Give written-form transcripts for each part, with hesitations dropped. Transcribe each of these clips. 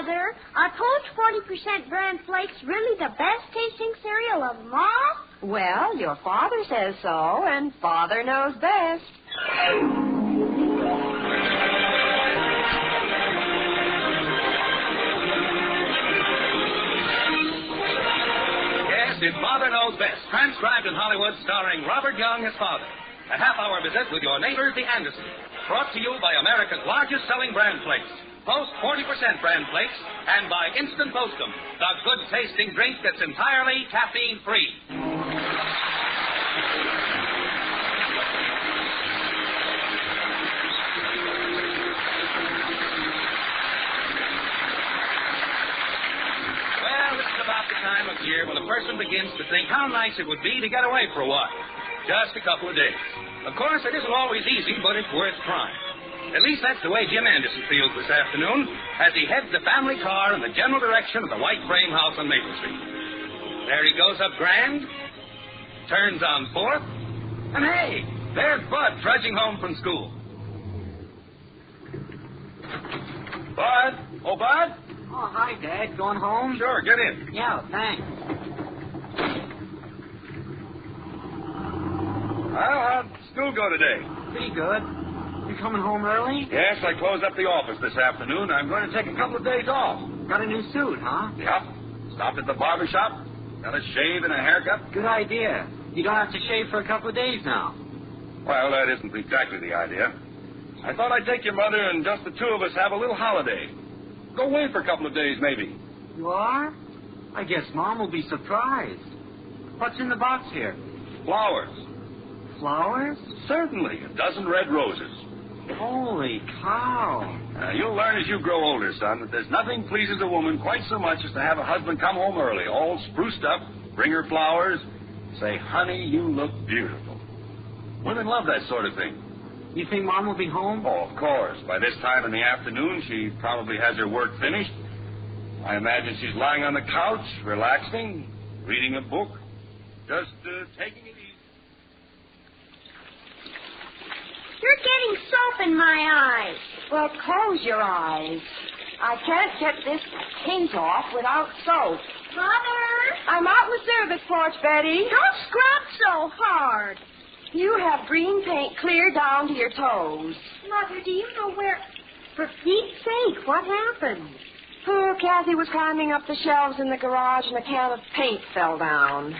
Mother. Are Poached 40% bran flakes really the best-tasting cereal of them all? Well, your father says so, and Father knows best. Yes, it's Father Knows Best, transcribed in Hollywood, starring Robert Young as Father. A half-hour visit with your neighbors, the Andersons. Brought to you by America's largest-selling bran flakes. Post 40% bran flakes, and by Instant Postum, the good-tasting drink that's entirely caffeine-free. Well, this is about the time of year when a person begins to think how nice it would be to get away for a while. Just a couple of days. Of course, it isn't always easy, but it's worth trying. At least that's the way Jim Anderson feels this afternoon as he heads the family car in the general direction of the white frame house on Maple Street. There he goes up grand, turns on 4th, and hey, there's Bud trudging home from school. Bud? Oh, Bud? Oh, hi, Dad. Going home? Sure, get in. Yeah, thanks. How'd school go today? Pretty good. You coming home early? Yes, I closed up the office this afternoon. I'm going to take a couple of days off. Got a new suit, huh? Yep. Stopped at the barber shop. Got a shave and a haircut. Good idea. You don't have to shave for a couple of days now. Well, that isn't exactly the idea. I thought I'd take your mother and just the two of us have a little holiday. Go away for a couple of days, maybe. You are? I guess Mom will be surprised. What's in the box here? Flowers. Flowers? Certainly. A dozen red roses. Holy cow. You'll learn as you grow older, son, that there's nothing pleases a woman quite so much as to have a husband come home early, all spruced up, bring her flowers, say, honey, you look beautiful. Women love that sort of thing. You think Mom will be home? Oh, of course. By this time in the afternoon, she probably has her work finished. I imagine she's lying on the couch, relaxing, reading a book, just taking it easy. You're getting soap in my eyes. Well, close your eyes. I can't get this paint off without soap. Mother! I'm out in the service porch, Betty. Don't scrub so hard. You have green paint clear down to your toes. Mother, do you know where... For Pete's sake, what happened? Poor Kathy was climbing up the shelves in the garage and a can of paint fell down.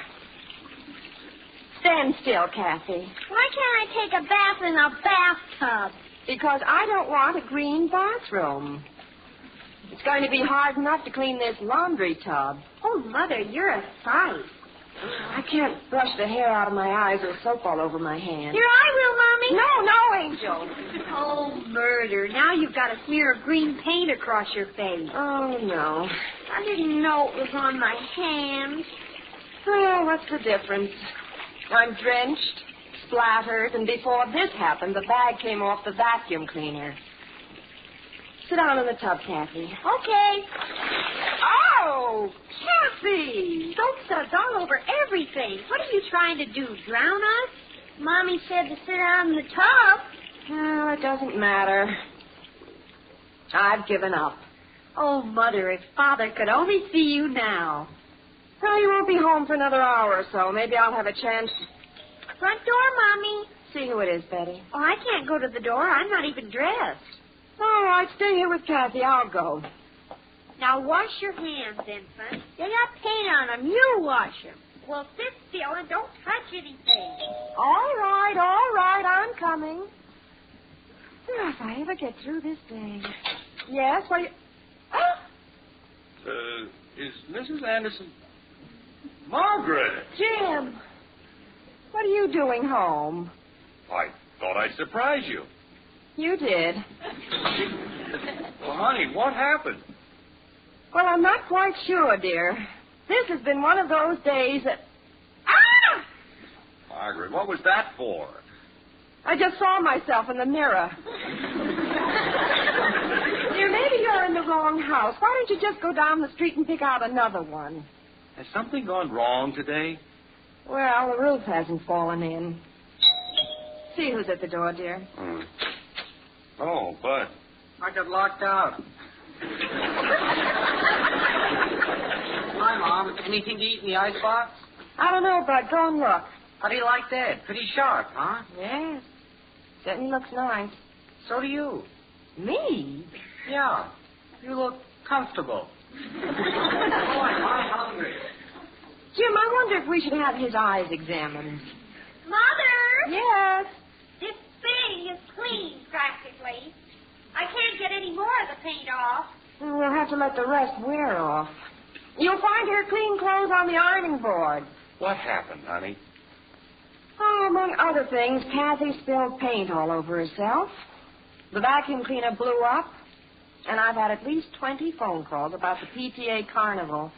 Stand still, Kathy. Why can't I take a bath in a bathtub? Because I don't want a green bathroom. It's going to be hard enough to clean this laundry tub. Oh, Mother, you're a sight. I can't brush the hair out of my eyes with soap all over my hands. Here, I will, Mommy. No, Angel. Oh, murder. Now you've got a smear of green paint across your face. Oh, no. I didn't know it was on my hands. Well, what's the difference? I'm drenched, splattered, and before this happened, the bag came off the vacuum cleaner. Sit down in the tub, Kathy. Okay. Oh, Kathy! Soap suds all over everything. What are you trying to do, drown us? Mommy said to sit down in the tub. Oh, it doesn't matter. I've given up. Oh, Mother, if Father could only see you now. Well, you won't be home for another hour or so. Maybe I'll have a chance. Front door, Mommy. See who it is, Betty. Oh, I can't go to the door. I'm not even dressed. All right, stay here with Kathy. I'll go. Now wash your hands, Infant. They got paint on them. You wash them. Well, sit still and don't touch anything. All right. I'm coming. Well, if I ever get through this day. Yes, what are you... Is Mrs. Anderson... Margaret! Jim! What are you doing home? I thought I'd surprise you. You did. Well, honey, what happened? Well, I'm not quite sure, dear. This has been one of those days that... Margaret, what was that for? I just saw myself in the mirror. Dear, maybe you're in the wrong house. Why don't you just go down the street and pick out another one? Has something gone wrong today? Well, the roof hasn't fallen in. See who's at the door, dear. Oh, Bud. I got locked out. Anything to eat in the icebox? I don't know, Bud. Go and look. How do you like that? Pretty sharp, huh? Yes. Certainly looks nice. So do you. Me? Yeah. You look comfortable. Boy, I'm hungry. Jim, I wonder if we should have his eyes examined. Mother! Yes. This thing is clean, practically. I can't get any more of the paint off. We'll have to let the rest wear off. You'll find her clean clothes on the ironing board. What happened, honey? Oh, among other things, Kathy spilled paint all over herself. The vacuum cleaner blew up. And I've had at least 20 phone calls about the PTA carnival.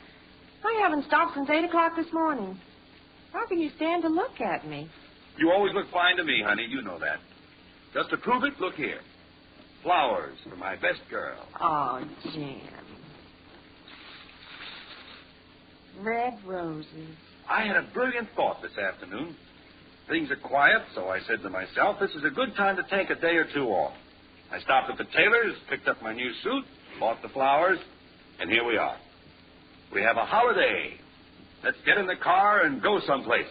I haven't stopped since 8 o'clock this morning. How can you stand to look at me? You always look fine to me, honey. You know that. Just to prove it, look here. Flowers for my best girl. Oh, Jim. Red roses. I had a brilliant thought this afternoon. Things are quiet, so I said to myself, this is a good time to take a day or two off. I stopped at the tailor's, picked up my new suit, bought the flowers, and here we are. We have a holiday. Let's get in the car and go someplace.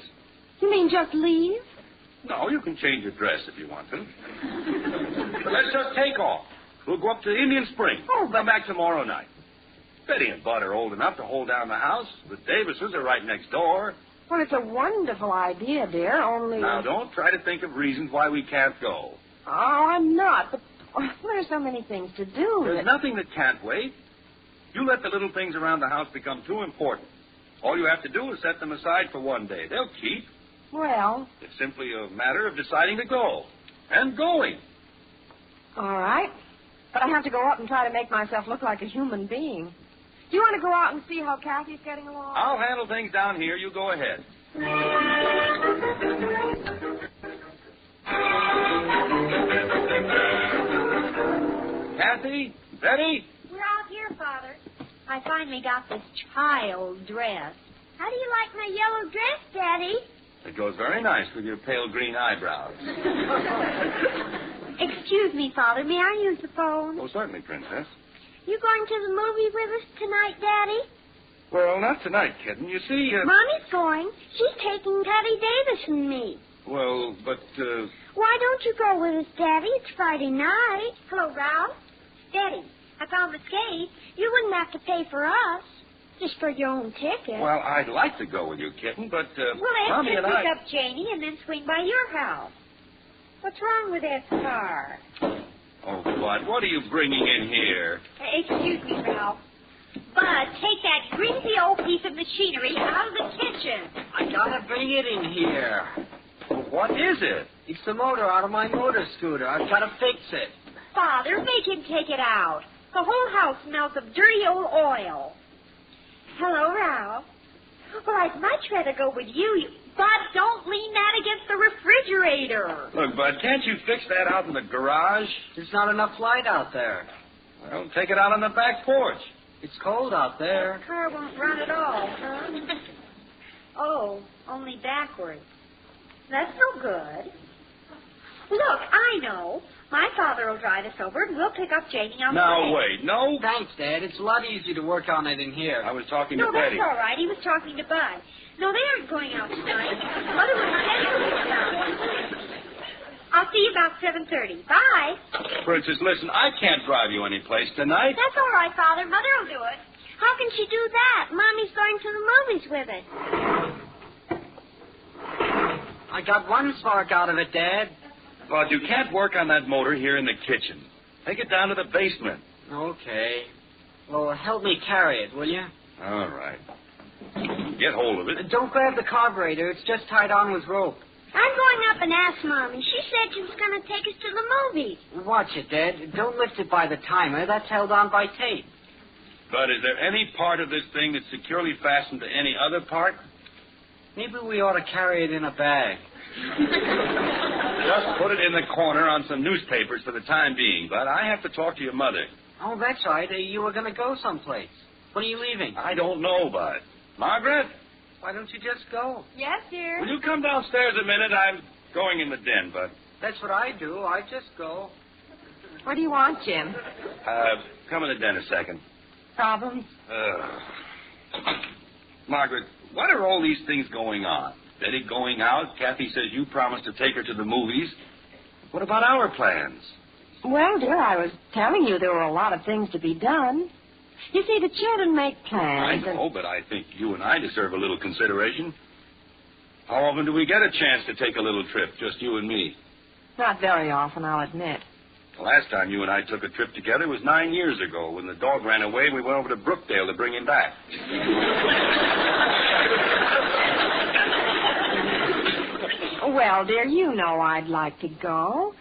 You mean just leave? No, you can change your dress if you want to. But let's just take off. We'll go up to Indian Spring. Come back tomorrow night. Betty and Bud are old enough to hold down the house. The Davises are right next door. Well, it's a wonderful idea, dear, only... Now, don't try to think of reasons why we can't go. Oh, I'm not, but there are so many things to do. There's nothing that can't wait. You let the little things around the house become too important. All you have to do is set them aside for one day. They'll keep. Well... It's simply a matter of deciding to go. And going. All right. But I have to go up and try to make myself look like a human being. Do you want to go out and see how Kathy's getting along? I'll handle things down here. You go ahead. Kathy? Betty? We're out here, Father. I finally got this child dress. How do you like my yellow dress, Daddy? It goes very nice with your pale green eyebrows. Excuse me, Father. May I use the phone? Oh, certainly, Princess. You going to the movie with us tonight, Daddy? Well, not tonight, kitten. You see... Mommy's going. She's taking Patty Davis and me. Well, but, Why don't you go with us, Daddy? It's Friday night. Hello, Ralph. Daddy, I found the skate. You wouldn't have to pay for us. Just for your own ticket. Well, I'd like to go with you, kitten, but, Well, Mommy let's and pick I... up Janie and then swing by your house. What's wrong with that car? Oh, Bud, what are you bringing in here? Excuse me, Ralph. Bud, take that greasy old piece of machinery out of the kitchen. I gotta bring it in here. Well, what is it? It's the motor out of my motor scooter. I've gotta fix it. Father, make him take it out. The whole house smells of dirty old oil. Hello, Ralph. Well, I'd much rather go with you. Bud, don't lean that against the refrigerator. Look, Bud, can't you fix that out in the garage? There's not enough light out there. Well, take it out on the back porch. It's cold out there. The car won't run at all, huh? Oh, only backwards. That's no good. Look, I know. My father will drive us over, and we'll pick up Janie on the Now, way. wait. No? Thanks, Dad. It's a lot easier to work on it in here. I was talking No, to that's Betty. all right. He was talking to Bud. No, they aren't going out tonight. Mother was saying I'll see you about 7:30. Bye. Princess, listen, I can't drive you anyplace tonight. That's all right, Father. Mother will do it. How can she do that? Mommy's going to the movies with it. I got one spark out of it, Dad. Bud, you can't work on that motor here in the kitchen. Take it down to the basement. Okay. Well, help me carry it, will you? All right. Get hold of it. Don't grab the carburetor. It's just tied on with rope. I'm going up and ask Mommy. She said she was going to take us to the movies. Watch it, Dad. Don't lift it by the timer. That's held on by tape. Bud, is there any part of this thing that's securely fastened to any other part? Maybe we ought to carry it in a bag. Just put it in the corner on some newspapers for the time being, Bud. I have to talk to your mother. Oh, that's right. You were going to go someplace. When are you leaving? I don't know, Bud. Margaret, Why don't you just go? Yes, dear. will you come downstairs a minute? I'm going in the den, Bud. That's what I do. I just go. What do you want, Jim? Come in the den a second. Problems? Margaret, what are all these things going on? Betty going out. Kathy says you promised to take her to the movies. What about our plans? Well, dear, I was telling you there were a lot of things to be done. You see, the children make plans. I know, but I think you and I deserve a little consideration. How often do we get a chance to take a little trip, just you and me? Not very often, I'll admit. The last time you and I took a trip together was 9 years ago. When the dog ran away, we went over to Brookdale to bring him back. Well, dear, you know I'd like to go.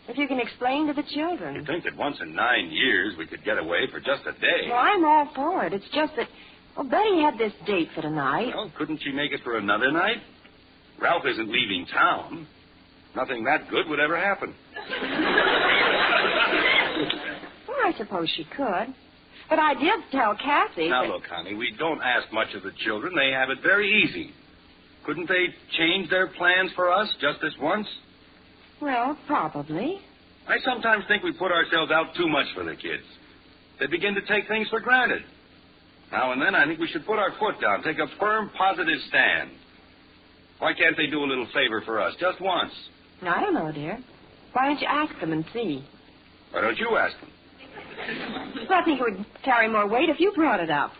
If you can explain to the children. You'd think that once in 9 years we could get away for just a day. Well, I'm all for it. It's just that, well, Betty had this date for tonight. Well, couldn't she make it for another night? Ralph isn't leaving town. Nothing that good would ever happen. Well, I suppose she could. But I did tell Kathy. Now, look, honey, we don't ask much of the children. They have it very easy. Couldn't they change their plans for us just this once? Well, probably. I sometimes think we put ourselves out too much for the kids. They begin to take things for granted. Now and then, I think we should put our foot down, take a firm, positive stand. Why can't they do a little favor for us, just once? I don't know, dear. Why don't you ask them and see? Why don't you ask them? Well, I think it would carry more weight if you brought it up.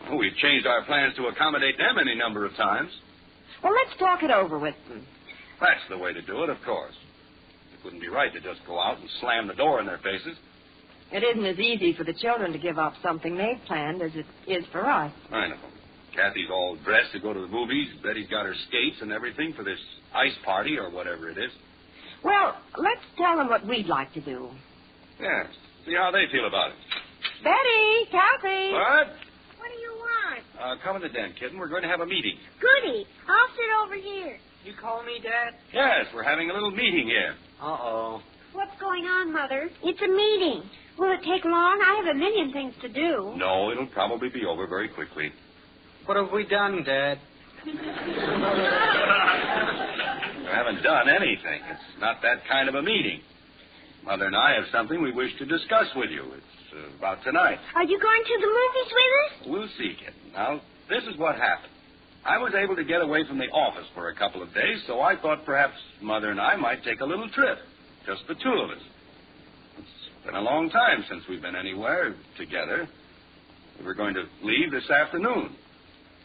Well, we've changed our plans to accommodate them any number of times. Well, let's talk it over with them. That's the way to do it, of course. It wouldn't be right to just go out and slam the door in their faces. It isn't as easy for the children to give up something they've planned as it is for us. I know. Kathy's all dressed to go to the movies. Betty's got her skates and everything for this ice party or whatever it is. Well, let's tell them what we'd like to do. Yeah, see how they feel about it. Betty, Kathy. What? What do you want? Come in the den, kitten. We're going to have a meeting. Goody. I'll sit over here. You call me, Dad? Yes, we're having a little meeting here. Uh-oh. What's going on, Mother? It's a meeting. Will it take long? I have a million things to do. No, it'll probably be over very quickly. What have we done, Dad? We haven't done anything. It's not that kind of a meeting. Mother and I have something we wish to discuss with you. It's about tonight. Are you going to the movies with us? We'll see, kitten. Now, this is what happened. I was able to get away from the office for a couple of days, so I thought perhaps Mother and I might take a little trip. Just the two of us. It's been a long time since we've been anywhere together. We were going to leave this afternoon.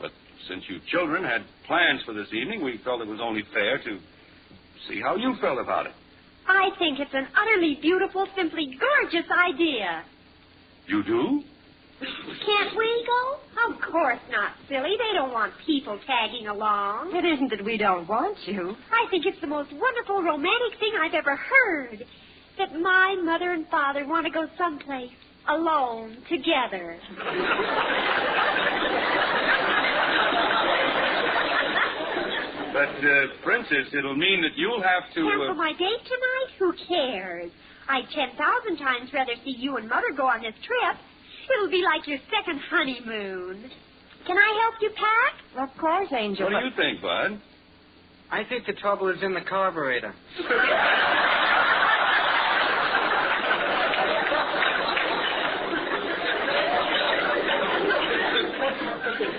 But since you children had plans for this evening, we felt it was only fair to see how you felt about it. I think it's an utterly beautiful, simply gorgeous idea. You do? Can't we go? Of course not, silly. They don't want people tagging along. It isn't that we don't want you. I think it's the most wonderful, romantic thing I've ever heard. That my mother and father want to go someplace alone, together. But, Princess, it'll mean that you'll have to... Cancel my date tonight? Who cares? I'd 10,000 times rather see you and Mother go on this trip. It'll be like your second honeymoon. Can I help you pack? Of course, Angel. What do you think, Bud? I think the trouble is in the carburetor.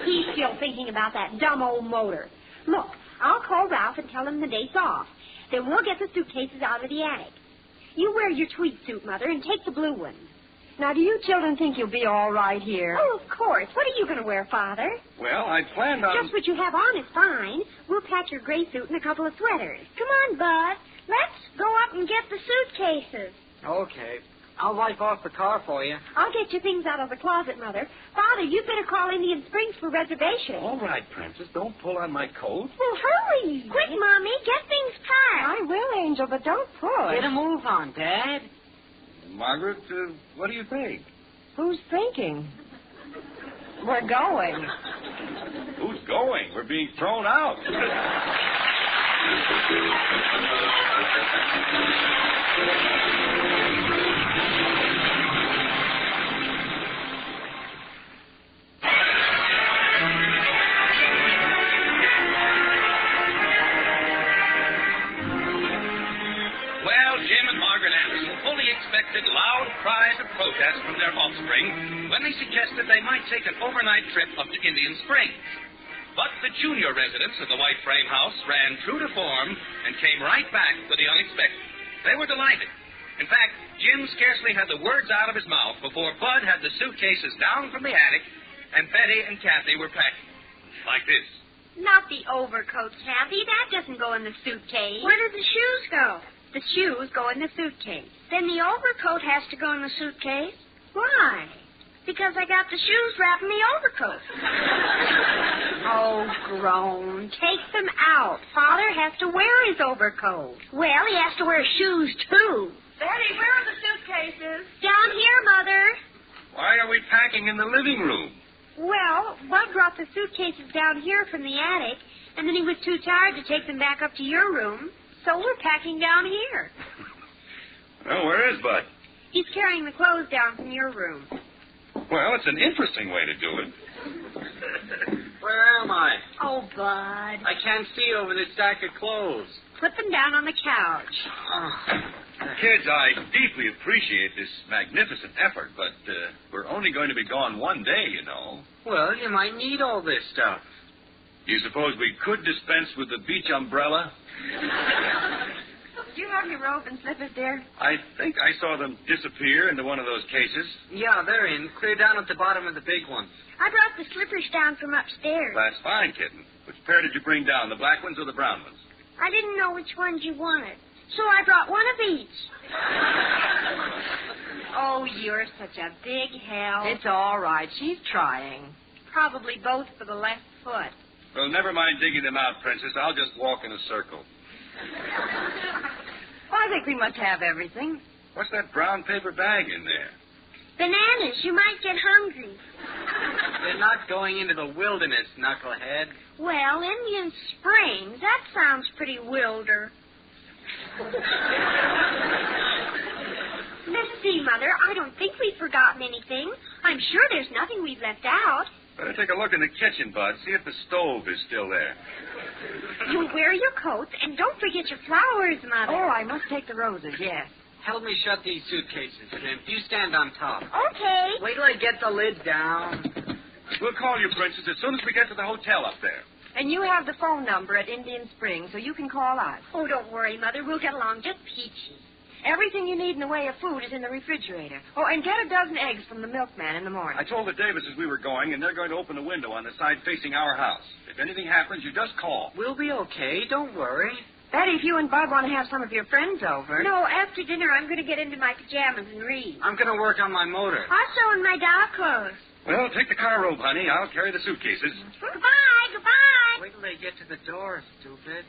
He's still thinking about that dumb old motor. Look, I'll call Ralph and tell him the date's off. Then we'll get the suitcases out of the attic. You wear your tweed suit, Mother, and take the blue one. Now, do you children think you'll be all right here? Oh, of course. What are you going to wear, Father? Well, I planned on... Just what you have on is fine. We'll pack your gray suit and a couple of sweaters. Come on, Bud. Let's go up and get the suitcases. Okay. I'll wipe off the car for you. I'll get your things out of the closet, Mother. Father, you'd better call Indian Springs for reservations. All right, Princess, don't pull on my coat. Well, hurry. Quick, Mommy. Get things packed. I will, Angel, but don't push. Get a move on, Dad. Margaret, what do you think? Who's thinking? We're going. Who's going? We're being thrown out. Expected loud cries of protest from their offspring when they suggested they might take an overnight trip up to Indian Springs. But the junior residents of the white frame house ran true to form and came right back for the unexpected. They were delighted. In fact, Jim scarcely had the words out of his mouth before Bud had the suitcases down from the attic and Betty and Kathy were packing. Like this. Not the overcoat, Kathy. That doesn't go in the suitcase. Where do the shoes go? The shoes go in the suitcase. Then the overcoat has to go in the suitcase. Why? Because I got the shoes wrapped in the overcoat. Oh, grown. Take them out. Father has to wear his overcoat. Well, he has to wear shoes, too. Betty, where are the suitcases? Down here, Mother. Why are we packing in the living room? Well, Bud brought the suitcases down here from the attic, and then he was too tired to take them back up to your room, so we're packing down here. Well, where is Bud? He's carrying the clothes down from your room. Well, it's an interesting way to do it. Where am I? Oh, Bud. I can't see over this stack of clothes. Put them down on the couch. Kids, I deeply appreciate this magnificent effort, but we're only going to be gone one day, you know. Well, you might need all this stuff. Do you suppose we could dispense with the beach umbrella? Do you have your robe and slippers, dear? I think I saw them disappear into one of those cases. Yeah, they're in. Clear down at the bottom of the big one. I brought the slippers down from upstairs. That's fine, kitten. Which pair did you bring down, the black ones or the brown ones? I didn't know which ones you wanted, so I brought one of each. Oh, you're such a big help. It's all right. She's trying. Probably both for the left foot. Well, never mind digging them out, Princess. I'll just walk in a circle. Well, I think we must have everything. What's that brown paper bag in there? Bananas. You might get hungry. They're not going into the wilderness, knucklehead. Well, Indian Springs. That sounds pretty wilder. Let's see, Mother. I don't think we've forgotten anything. I'm sure there's nothing we've left out. Better take a look in the kitchen, Bud. See if the stove is still there. You wear your coats, and don't forget your flowers, Mother. Oh, I must take the roses, yes. Help me shut these suitcases, Jim. You stand on top. Okay. Wait till I get the lid down. We'll call you, Princess, as soon as we get to the hotel up there. And you have the phone number at Indian Springs, so you can call us. Oh, don't worry, Mother. We'll get along just peachy. Everything you need in the way of food is in the refrigerator. Oh, and get a dozen eggs from the milkman in the morning. I told the Davises we were going, and they're going to open the window on the side facing our house. If anything happens, you just call. We'll be okay. Don't worry. Betty, if you and Bud want to have some of your friends over. No, after dinner, I'm going to get into my pajamas and read. I'm going to work on my motor. Also in my doll clothes. Well, take the car robe, honey. I'll carry the suitcases. Goodbye, goodbye. Wait till they get to the door, stupid.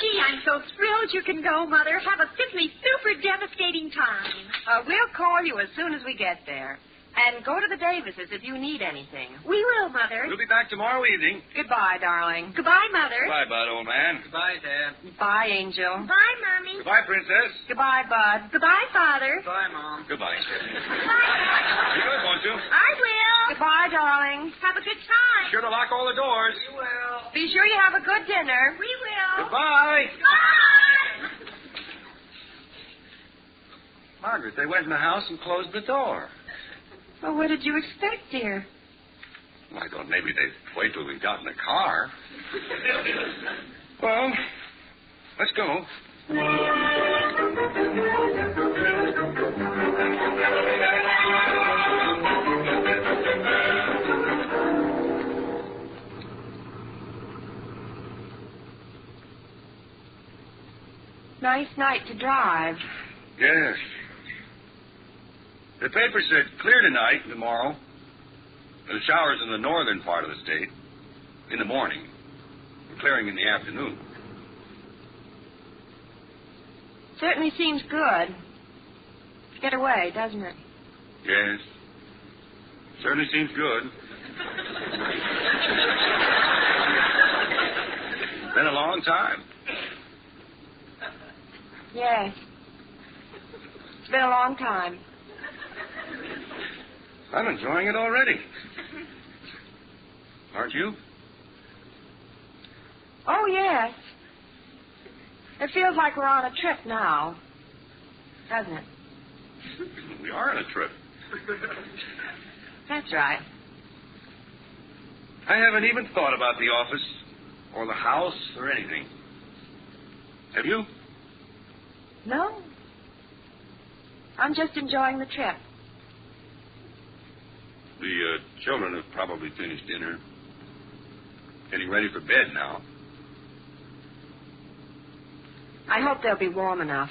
Gee, I'm so thrilled you can go, Mother. Have a simply super devastating time. We'll call you as soon as we get there. And go to the Davises if you need anything. We will, Mother. We'll be back tomorrow evening. Goodbye, darling. Goodbye, Mother. Bye, Bud, old man. Goodbye, Dad. Goodbye, Angel. Goodbye, Mommy. Goodbye, Princess. Goodbye, Bud. Goodbye, Father. Goodbye, Mom. Goodbye, kitten. Goodbye. You good, won't you? I will. Goodbye, darling. Have a good time. Sure to lock all the doors. You will. Be sure you have a good dinner. We will. Goodbye. Bye. Margaret, they went in the house and closed the door. Well, what did you expect, dear? Well, I thought maybe they'd wait till we got in the car. Well, let's go. Nice night to drive. Yes. The paper said clear tonight and tomorrow. The showers in the northern part of the state in the morning, clearing in the afternoon. Certainly seems good. Get away, doesn't it? Yes. Certainly seems good. Been a long time. Yes. It's been a long time. I'm enjoying it already. Aren't you? Oh, yes. It feels like we're on a trip now, doesn't it? We are on a trip. That's right. I haven't even thought about the office or the house or anything. Have you? No. I'm just enjoying the trip. The children have probably finished dinner. Getting ready for bed now. I hope they'll be warm enough.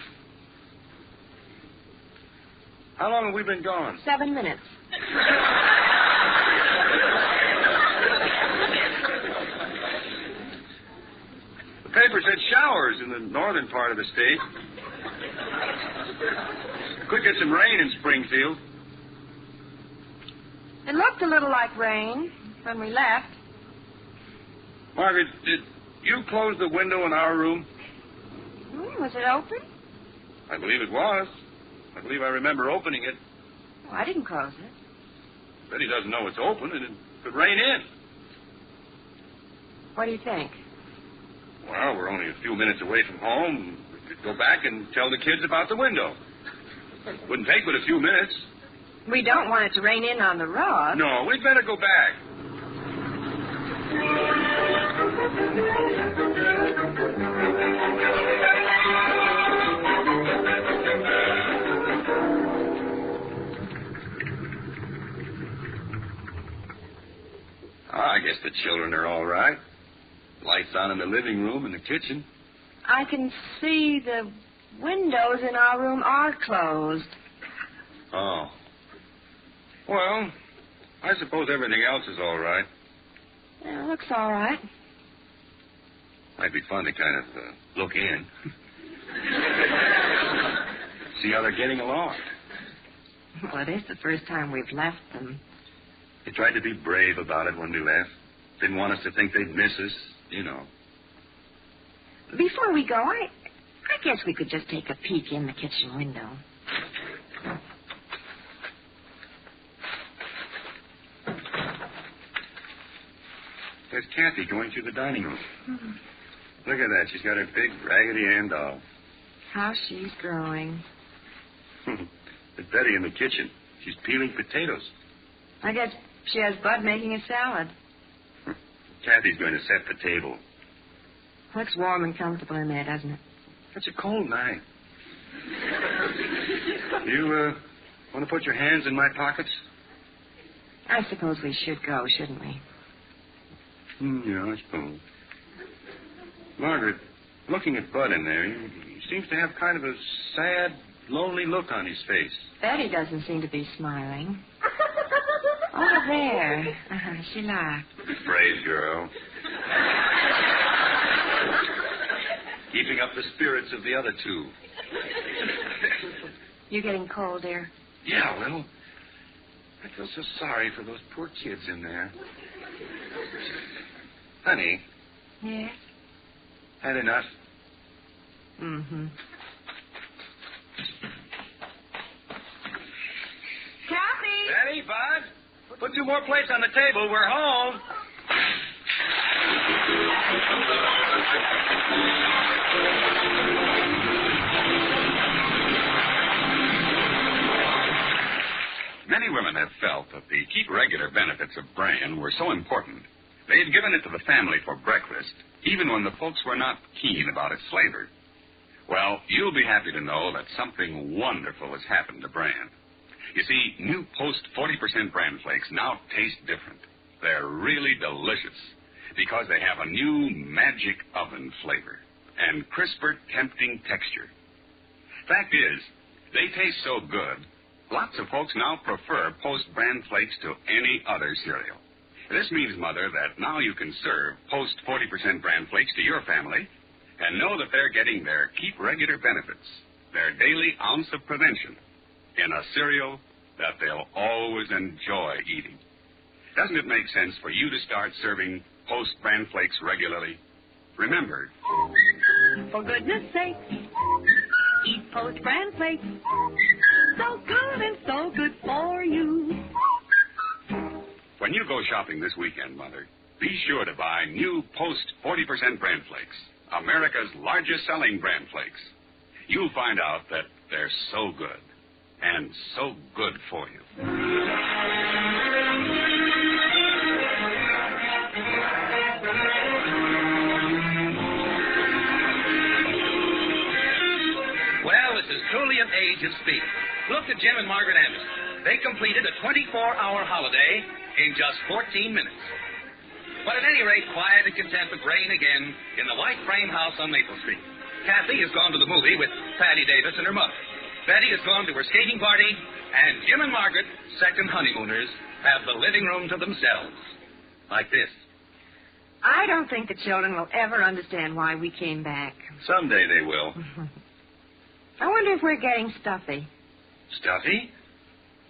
How long have we been gone? 7 minutes. The paper said showers in the northern part of the state. Could get some rain in Springfield. It looked a little like rain when we left. Margaret, did you close the window in our room? Was it open? I believe it was. I believe I remember opening it. Oh, I didn't close it. Betty doesn't know it's open, and it could rain in. What do you think? Well, we're only a few minutes away from home. We could go back and tell the kids about the window. Wouldn't take but a few minutes. We don't want it to rain in on the rug. No, we'd better go back. I guess the children are all right. Lights on in the living room and the kitchen. I can see the windows in our room are closed. Oh. Well, I suppose everything else is all right. Yeah, it looks all right. Might be fun to kind of look in. See how they're getting along. Well, it is the first time we've left them. They tried to be brave about it when we left. Didn't want us to think they'd miss us, you know. Before we go, I guess we could just take a peek in the kitchen window. There's Kathy going through the dining room. Look at that. She's got her big Raggedy Ann doll. How she's growing. There's Betty in the kitchen. She's peeling potatoes. I guess she has Bud making a salad. Kathy's going to set the table. Looks warm and comfortable in there, doesn't it? It's a cold night. You want to put your hands in my pockets? I suppose we should go, shouldn't we? Yeah, I suppose. Margaret, looking at Bud in there, he seems to have kind of a sad, lonely look on his face. Betty doesn't seem to be smiling. Over there. She laughed. Brave girl. Keeping up the spirits of the other two. You getting cold, dear? Yeah, well, I feel so sorry for those poor kids in there. Honey. Yes? Had enough? Mm-hmm. Kathy! Betty, Bud, put 2 more plates on the table. We're home. Many women have felt that the keep regular benefits of bran were so important, they had given it to the family for breakfast, even when the folks were not keen about its flavor. Well, you'll be happy to know that something wonderful has happened to bran. You see, new Post 40% bran flakes now taste different. They're really delicious because they have a new magic oven flavor and crisper, tempting texture. Fact is, they taste so good, lots of folks now prefer Post bran flakes to any other cereal. This means, Mother, that now you can serve Post 40% bran flakes to your family and know that they're getting their keep regular benefits, their daily ounce of prevention, in a cereal that they'll always enjoy eating. Doesn't it make sense for you to start serving Post bran flakes regularly? Remember, For goodness sake, eat Post bran flakes. So good and so good for you. when you go shopping this weekend, Mother, be sure to buy new Post 40% bran flakes, America's largest selling bran flakes. You'll find out that they're so good. and so good for you. Well, this is truly an age of speed. Look at Jim and Margaret Anderson. They completed a 24-hour holiday in just 14 minutes. But at any rate, quiet and content with rain again in the white frame house on Maple Street. Kathy has gone to the movie with Patty Davis and her mother. Betty has gone to her skating party, and Jim and Margaret, second honeymooners, have the living room to themselves. Like this. I don't think the children will ever understand why we came back. Someday they will. I wonder if we're getting stuffy. Stuffy?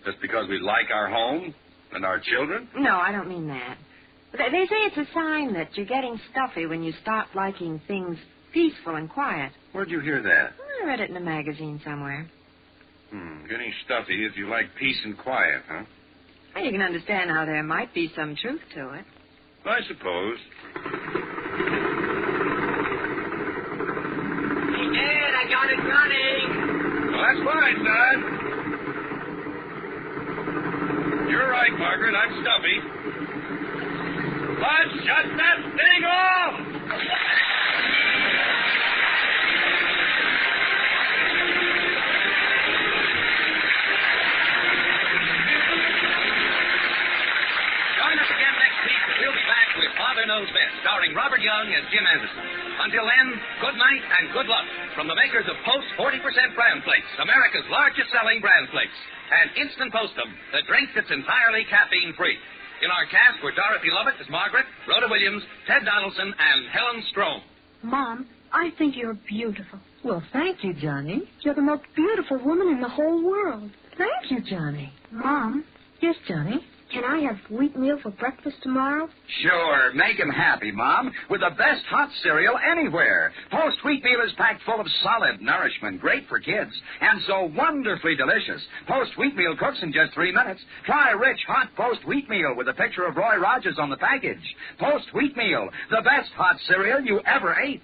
Just because we like our home and our children? No, I don't mean that. They say it's a sign that you're getting stuffy when you stop liking things peaceful and quiet. Where'd you hear that? I read it in a magazine somewhere. Getting stuffy if you like peace and quiet, huh? Well, you can understand how there might be some truth to it. I suppose. Dad, I got it running. Well, that's fine, son. You're right, Margaret. I'm stuffy. But shut that thing off! Join us again next week. We'll be back with Father Knows Best, starring Robert Young as Jim Anderson. Until then, good night and good luck from the makers of Post 40% Bran Flakes, America's largest selling Bran Flakes, and Instant Postum, the drink that's entirely caffeine-free. In our cast were Dorothy Lovett as Margaret, Rhoda Williams, Ted Donaldson, and Helen Strome. Mom, I think you're beautiful. Well, thank you, Johnny. You're the most beautiful woman in the whole world. Thank you, Johnny. Mom, Yes, Johnny? can I have wheatmeal for breakfast tomorrow? Sure, make him happy, Mom, with the best hot cereal anywhere. Post Wheatmeal is packed full of solid nourishment, great for kids, and so wonderfully delicious. Post Wheatmeal cooks in just 3 minutes. Try rich, hot Post Wheatmeal with a picture of Roy Rogers on the package. Post Wheatmeal, the best hot cereal you ever ate.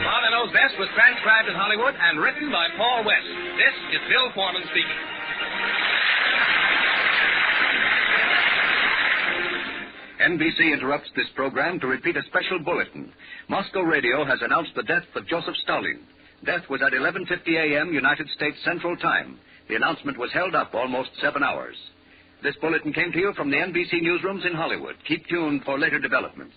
Father Knows Best was transcribed in Hollywood and written by Paul West. This is Bill Foreman speaking. NBC interrupts this program to repeat a special bulletin. Moscow Radio has announced the death of Joseph Stalin. Death was at 11:50 a.m. United States Central Time. The announcement was held up almost 7 hours. This bulletin came to you from the NBC newsrooms in Hollywood. Keep tuned for later developments.